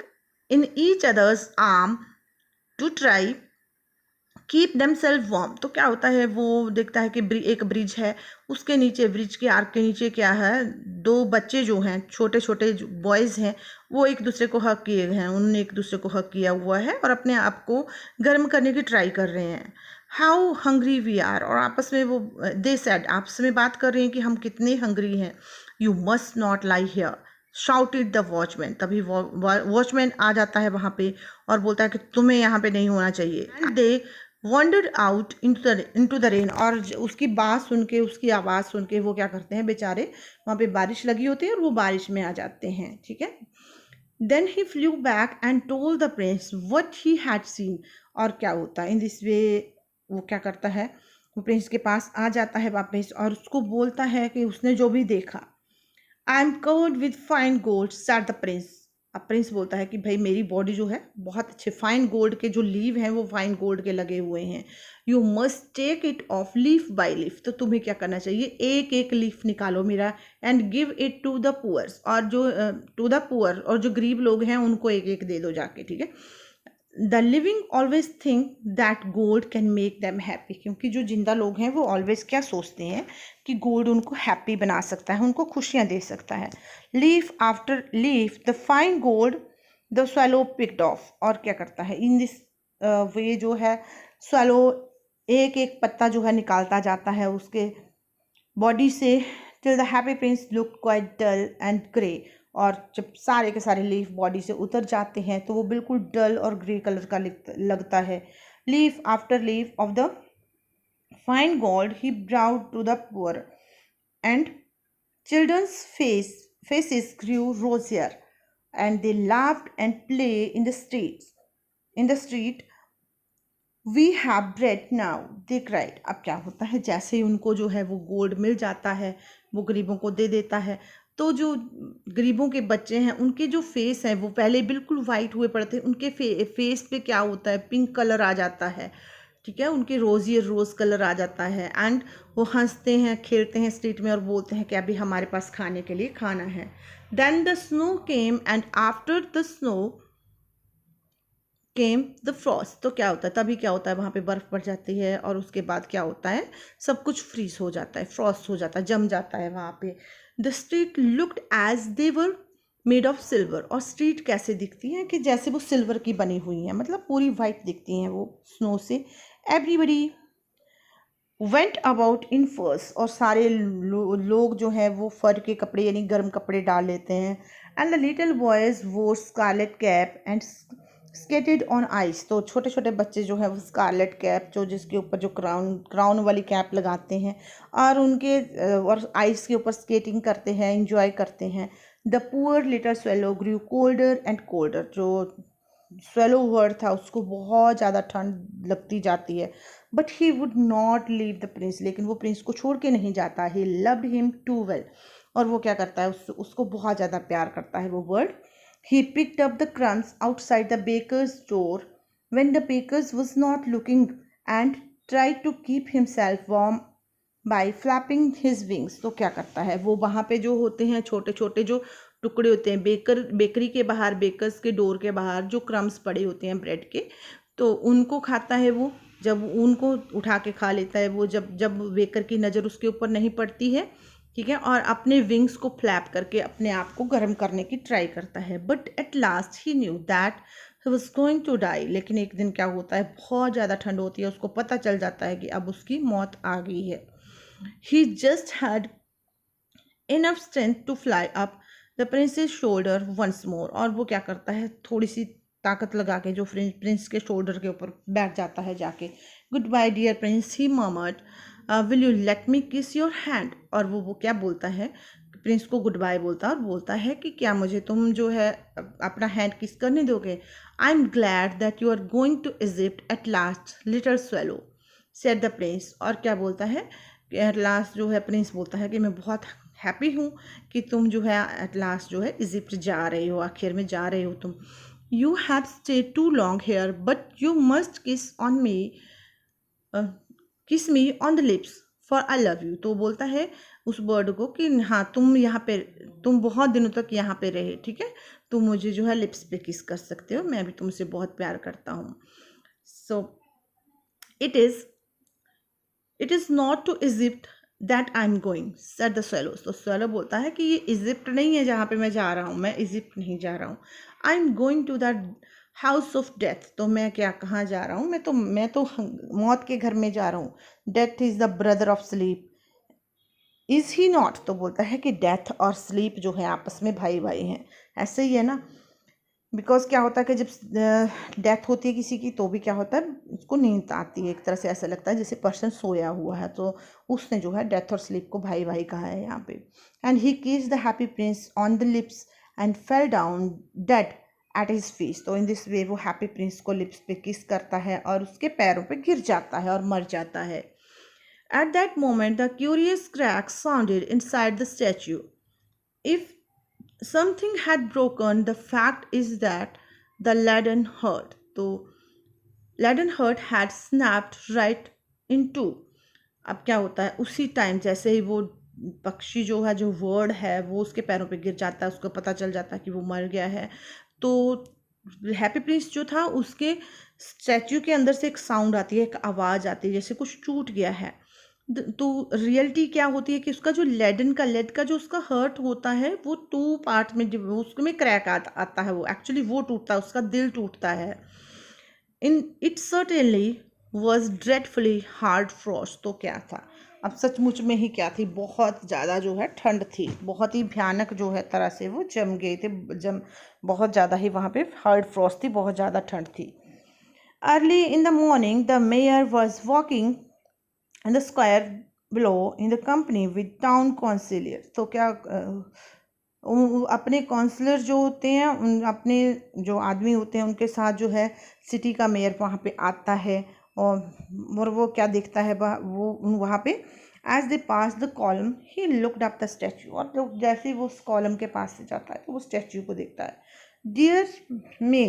in each other's arm to try keep them self warm, तो क्या होता है वो देखता है कि एक ब्रिज है, उसके नीचे ब्रिज के आर्क के नीचे क्या है, दो बच्चे जो हैं छोटे छोटे बॉयज़ हैं वो एक दूसरे को हक किए हैं, उन्होंने एक दूसरे को हक किया हुआ है और अपने आप को गर्म करने की ट्राई कर रहे हैं। हाउ हंग्री वी आर, और आपस में वो दे सेड आपस में बात कर रहे हैं कि हम कितने हंग्री हैं। You must not lie here shouted the watchman, तभी वॉचमैन आ जाता है वहाँ पे और बोलता है कि तुम्हें यहाँ पे नहीं होना चाहिए। And they wandered out into the rain, और उसकी बात सुन के उसकी आवाज़ सुन के वो क्या करते हैं बेचारे, वहाँ पे बारिश लगी होती है और वो बारिश में आ जाते हैं, ठीक है। Then he flew back and told the prince what he had seen, और क्या होता है इन दिस वे वो क्या करता है, वो प्रिंस के पास आ जाता है वापस और उसको बोलता है कि उसने जो भी देखा। I am covered with fine gold sad the Prince, अब प्रिंस बोलता है कि भाई मेरी बॉडी जो है बहुत अच्छे फाइन गोल्ड के जो लीव हैं वो फाइन गोल्ड के लगे हुए हैं। You must take it off leaf by leaf, तो तुम्हें क्या करना चाहिए, एक एक लीफ निकालो मेरा, and give it to the poors, और जो टू द पुअर और जो गरीब लोग हैं उनको एक एक दे दो जाके, ठीक है। The living always think that gold can make them happy, क्योंकि जो जिंदा लोग हैं वो ऑलवेज क्या सोचते हैं कि गोल्ड उनको हैप्पी बना सकता है, उनको खुशियाँ दे सकता है। Leaf after leaf the fine gold the swallow picked of, और क्या करता है इन दिस वे जो है swallow एक एक पत्ता जो है निकालता जाता है उसके बॉडी से, till the happy prince look quite dull and grey, और जब सारे के सारे लीफ बॉडी से उतर जाते हैं तो वो बिल्कुल डल और ग्रे कलर का लगता है। Leaf after leaf of the fine gold he brought to the poor and children's faces grew rosier, and they laughed and played in the streets. In the street, we have bread now, they cried. अब क्या होता है, जैसे ही उनको जो है वो gold मिल जाता है, वो गरीबों को दे देता है, तो जो गरीबों के बच्चे हैं उनके जो फेस हैं वो पहले बिल्कुल वाइट हुए पड़ते हैं, उनके फेस पे क्या होता है, पिंक कलर आ जाता है, ठीक है, उनके रोज़ कलर आ जाता है, एंड वो हंसते हैं खेलते हैं स्ट्रीट में और बोलते हैं कि अभी हमारे पास खाने के लिए खाना है। Then the snow came and after the snow came the frost, तो क्या होता है, तभी क्या होता है, वहाँ पे बर्फ़ पड़ जाती है और उसके बाद क्या होता है, सब कुछ फ्रीज हो जाता है, फ्रॉस्ट हो जाता है, जम जाता है वहाँ पे। The street looked as they were made of silver, और स्ट्रीट कैसे दिखती है कि जैसे वो सिल्वर की बनी हुई है, मतलब पूरी वाइट दिखती हैं वो स्नो से। एवरीबडी वेंट अबाउट इन फर्स, और सारे लोग जो हैं वो फर के कपड़े यानी गर्म कपड़े डाल लेते हैं। And the little boys wore scarlet cap and skated on ice, तो छोटे छोटे बच्चे जो है वो स्कारलेट कैप जो जिसके ऊपर जो क्राउन वाली कैप लगाते हैं और उनके और आइस के ऊपर स्केटिंग करते हैं, इंजॉय करते हैं। The poor little swallow grew colder and colder, जो स्वेलो वर्ड था उसको बहुत ज़्यादा ठंड लगती जाती है। But he would not leave the prince, लेकिन वो प्रिंस को छोड़ के नहीं जाता। He loved him too well, और वो क्या करता है, उसको बहुत ज़्यादा प्यार करता है वो bird. He picked up the crumbs outside the baker's door when the bakers was not looking and tried to keep himself warm by flapping his wings, तो क्या करता है वो वहाँ पे जो होते हैं छोटे छोटे जो टुकड़े होते हैं बेकरी के बाहर, बेकर्स के डोर के बाहर जो क्रम्स पड़े होते हैं ब्रेड के, तो उनको खाता है वो। जब उनको उठा के खा लेता है वो, जब जब बेकर की नज़र उसके ऊपर नहीं पड़ती है, ठीक है, और अपने विंग्स को फ्लैप करके अपने आप को गर्म करने की ट्राई करता है। But at last he knew that he was going to die, लेकिन एक दिन क्या होता है, बहुत ज़्यादा ठंड होती है, उसको पता चल जाता है कि अब उसकी मौत आ गई है। He just had enough strength to fly up the prince's shoulder once more, और वो क्या करता है, थोड़ी सी ताकत लगा के जो प्रिंस के शोल्डर के ऊपर बैठ जाता है जाके। Good bye dear prince, he murmured, will you let me kiss your hand, और वो क्या बोलता है, प्रिंस को गुड बाय बोलता है और बोलता है कि क्या मुझे तुम जो है अपना हैंड किस करने दोगे। I am glad that you are going to Egypt at last little swallow said the prince, और क्या बोलता है कि एट लास्ट जो है प्रिंस बोलता है कि मैं बहुत हैप्पी हूँ कि तुम जो है एट लास्ट जो है इजिप्ट जा रहे हो, आखिर में जा रहे हो तुम। You have stay too long here but you must kiss on me, kiss me on the lips for I love you, तो बोलता है उस बर्ड को कि हाँ तुम यहाँ पे, तुम बहुत दिनों तक यहाँ पे रहे, ठीक है, तुम मुझे जो है लिप्स पे किस कर सकते हो, मैं भी तुमसे बहुत प्यार करता हूँ। So it is not to Egypt that I am going said the swallow, तो स्वेलो बोलता है कि ये इजिप्ट नहीं है जहाँ पे मैं जा रहा हूँ, मैं इजिप्ट नहीं जा रहा हूँ। I am going to that house of death, तो मैं क्या कहाँ जा रहा हूँ, मैं तो मौत के घर में जा रहा हूँ। Death is the brother of sleep is he not, तो बोलता है कि डेथ और स्लीप जो है आपस में भाई भाई हैं, ऐसे ही है ना। बिकॉज क्या होता है कि जब डेथ होती है किसी की तो भी क्या होता है, उसको नींद आती है, एक तरह से ऐसा लगता है जैसे पर्सन सोया हुआ है, तो उसने जो है डेथ और स्लीप को भाई भाई कहा है यहाँ पे। And he kissed the happy Prince on the lips and fell down dead at his fees, तो इन दिस वे वो हैप्पी प्रिंस को लिप्स पे किस करता है और उसके पैरों पे गिर जाता है और मर जाता है। At that moment the curious crack sounded inside the statue, if something had broken, the fact is that the leaden heart, तो leaden heart had snapped right in two। अब क्या होता है, उसी टाइम जैसे ही वो पक्षी जो है, जो वर्ड है वो उसके पैरों पे गिर जाता है, उसको पता चल जाता है कि वो मर गया है, तो हैप्पी प्रिंस जो था उसके स्टैच्यू के अंदर से एक साउंड आती है, एक आवाज़ आती है जैसे कुछ टूट गया है। तो रियलिटी क्या होती है कि उसका जो लेड का जो उसका हर्ट होता है वो टू पार्ट में, जब उसमें क्रैक आता है, वो एक्चुअली वो टूटता है, उसका दिल टूटता है। In it certainly was dreadfully hard frost. तो क्या था, अब सचमुच में ही क्या थी, बहुत ज़्यादा जो है ठंड थी, बहुत ही भयानक जो है तरह से वो जम गए थे, बहुत ज़्यादा ही वहाँ पे हार्ड फ्रॉस्ट थी, बहुत ज़्यादा ठंड थी। Early in the morning the mayor was walking in the square below in the company with town councillor. तो क्या अपने काउंसलर जो होते हैं, अपने जो आदमी होते हैं उनके साथ जो है सिटी का मेयर वहाँ पे आता है। और वो क्या देखता है, वो वहाँ पे as they pass the column he looked up the statue. और जैसे ही वो उस कॉलम के पास से जाता है तो वो स्टैचू को देखता है। Dear me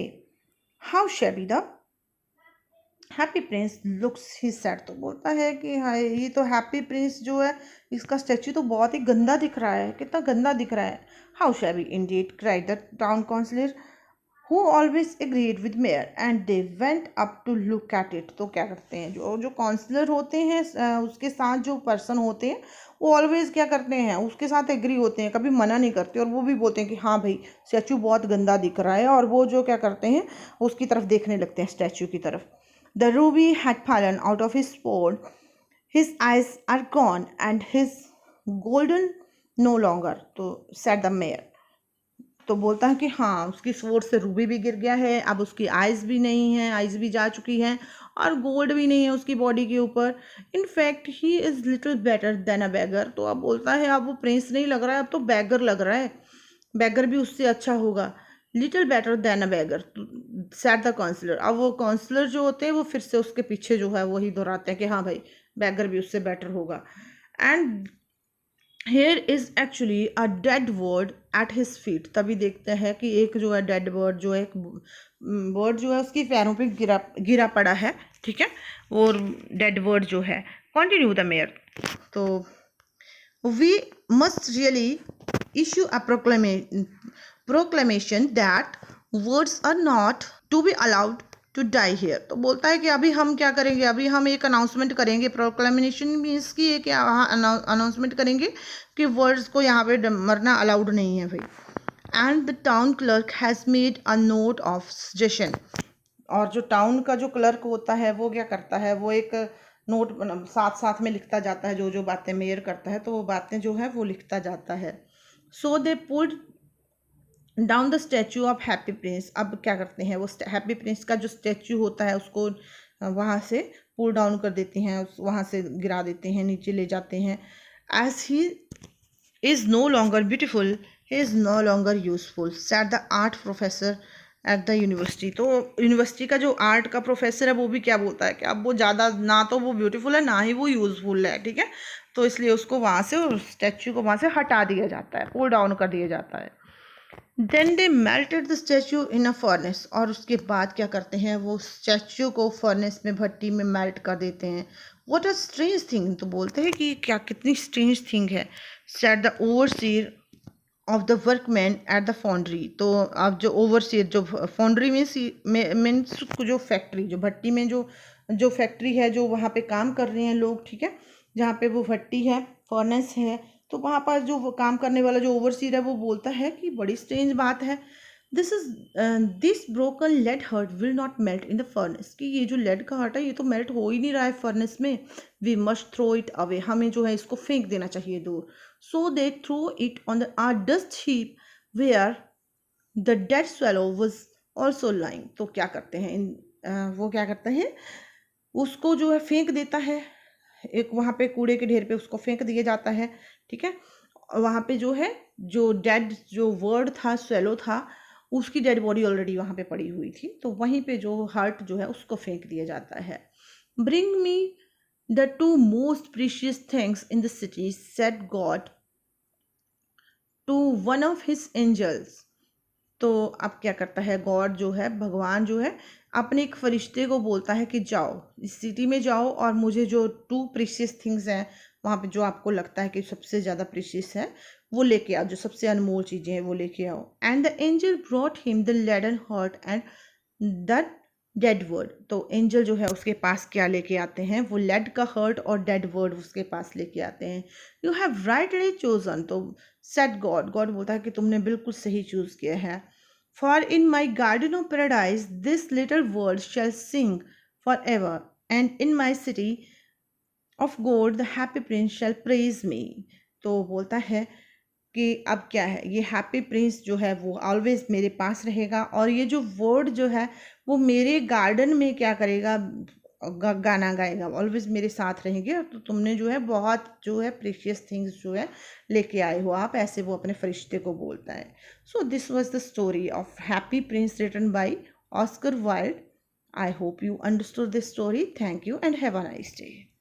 how shabby the happy prince looks he said. तो बोलता है कि हाँ, ये तो हैप्पी प्रिंस जो है इसका स्टैचू तो बहुत ही गंदा दिख रहा है, कितना गंदा दिख रहा है। How shabby indeed cried the town councillor who always agreed with mayor and they went up to look at it. तो क्या करते हैं, जो जो काउंसलर होते हैं उसके साथ जो पर्सन होते हैं वो ऑलवेज क्या करते हैं, उसके साथ एग्री होते हैं, कभी मना नहीं करते, और वो भी बोलते हैं कि हाँ भाई स्टैचू बहुत गंदा दिख रहा है, और वो जो क्या करते हैं उसकी तरफ देखने लगते हैं, स्टैचू की तरफ। The Ruby had fallen out of his sword, his eyes are gone and his golden no longer। तो said the mayor। तो बोलता है कि हाँ उसकी स्वॉर्ड से रूबी भी गिर गया है, अब उसकी आइज़ भी नहीं है, आइज़ भी जा चुकी हैं, और गोल्ड भी नहीं है उसकी बॉडी के ऊपर। In fact he is little better than a bagger. तो अब बोलता है अब वो प्रिंस नहीं लग रहा है, अब तो बैगर लग रहा है, बैगर भी उससे अच्छा होगा। Little better than a beggar said the councillor. अब वो काउंसलर जो होते हैं वो फिर से उसके पीछे जो है वही दोहराते हैं कि हाँ भाई बैगर भी उससे बेटर होगा। And here is actually a dead bird at his feet. तभी देखते हैं कि एक जो है डेड बर्ड जो है, एक बर्ड जो है उसकी पैरों पे गिरा गिरा पड़ा है, ठीक है, और डेड बर्ड जो है। Continue the mayor. तो we must really issue a proclamation that words are not to be allowed to die here. तो बोलता है कि अभी हम क्या करेंगे, अभी हम एक अनाउंसमेंट करेंगे। प्रोक्लेमेशन मीन्स की एक अनाउंसमेंट करेंगे कि वर्ड्स को यहाँ पे मरना अलाउड नहीं है भाई। And the town clerk has made a note of suggestion. और जो टाउन का जो क्लर्क होता है वो क्या करता है, वो एक नोट साथ साथ में लिखता जाता है, जो जो बातें मेयर करता है तो वो बातें जो है वो लिखता जाता है। So they pulled down the statue of happy prince. अब क्या करते हैं, वो हैप्पी प्रिंस का जो स्टैचू होता है उसको वहाँ से पुल डाउन कर देते हैं, वहाँ से गिरा देते हैं, नीचे ले जाते हैं। As he is no longer beautiful he is no longer useful said the art professor at the university. तो यूनिवर्सिटी का जो आर्ट का प्रोफेसर है वो भी क्या बोलता है कि अब वो ज़्यादा ना तो वो ब्यूटीफुल है ना ही वो यूज़फुल है, ठीक है। तो इसलिए उसको वहाँ से, स्टैचू को वहाँ से हटा दिया जाता है, पुल डाउन कर दिया जाता है। Then they melted the statue in a furnace. और उसके बाद क्या करते हैं, वो स्टैचू को फर्नेस में, भट्टी में मेल्ट कर देते हैं। What a strange thing. तो बोलते हैं कि क्या कितनी स्ट्रेंज थिंग है। Said the overseer of the workman at the foundry. तो अब जो ओवरसीयर, जो फाउंड्री मीन्स जो फैक्ट्री, जो भट्टी में जो जो फैक्ट्री है, जो वहाँ पे काम कर रहे हैं लोग, ठीक है, जहाँ पे वो भट्टी है, फर्नेस है, तो वहाँ पर जो वो काम करने वाला जो ओवरसीयर है वो बोलता है कि बड़ी स्ट्रेंज बात है, this broken lead heart will not melt in the furnace. कि ये जो लेड का हर्ट है ये तो मेल्ट हो ही नहीं रहा है फर्नेस में। We must throw it away, हमें जो है इसको फेंक देना चाहिए दूर। So they throw it on the are dust heap where the dead swallow was also lying. तो क्या करते हैं वो क्या करते हैं, उसको जो है फेंक देता है, एक वहाँ पे कूड़े के ढेर पे उसको फेंक दिया जाता है, ठीक है। वहाँ पे जो है जो डेड जो वर्ड था, स्वेलो था, उसकी डेड बॉडी ऑलरेडी वहाँ पे पड़ी हुई थी, तो वहीं पे जो हार्ट जो है उसको फेंक दिया जाता है। Bring me the two most precious things in the city said God to one of his angels. तो अब क्या करता है, गॉड जो है, भगवान जो है, अपने एक फरिश्ते को बोलता है कि जाओ इस सिटी में जाओ और मुझे जो टू प्रीशियस थिंग्स हैं, वहाँ पे जो आपको लगता है कि सबसे ज़्यादा प्रीशियस है वो लेके आओ, जो सबसे अनमोल चीज़ें हैं वो लेके आओ। And the angel brought him the leaden heart and the dead bird. तो एंजल जो है उसके पास क्या लेके आते हैं, वो लेड का हर्ट और डेड वर्ड उसके पास लेके आते हैं। यू हैव राइटली चोजन, तो सेट गॉड, गॉड बोलता है कि तुमने बिल्कुल सही चूज किया है। For in my garden of paradise this little bird shall sing for ever and in my city of God the happy prince shall praise me. तो बोलता है कि अब क्या है, ये हैप्पी प्रिंस जो है वो ऑलवेज मेरे पास रहेगा, और ये जो वर्ड जो है वो मेरे गार्डन में क्या करेगा, गाना गाएगा, ऑलवेज मेरे साथ रहेंगे। तो तुमने जो है बहुत जो है प्रीशियस थिंग्स जो है लेके आए हो आप, ऐसे वो अपने फरिश्ते को बोलता है। So this was the story of happy prince written by Oscar Wilde. I hope you understood this story. Thank you and have a nice day.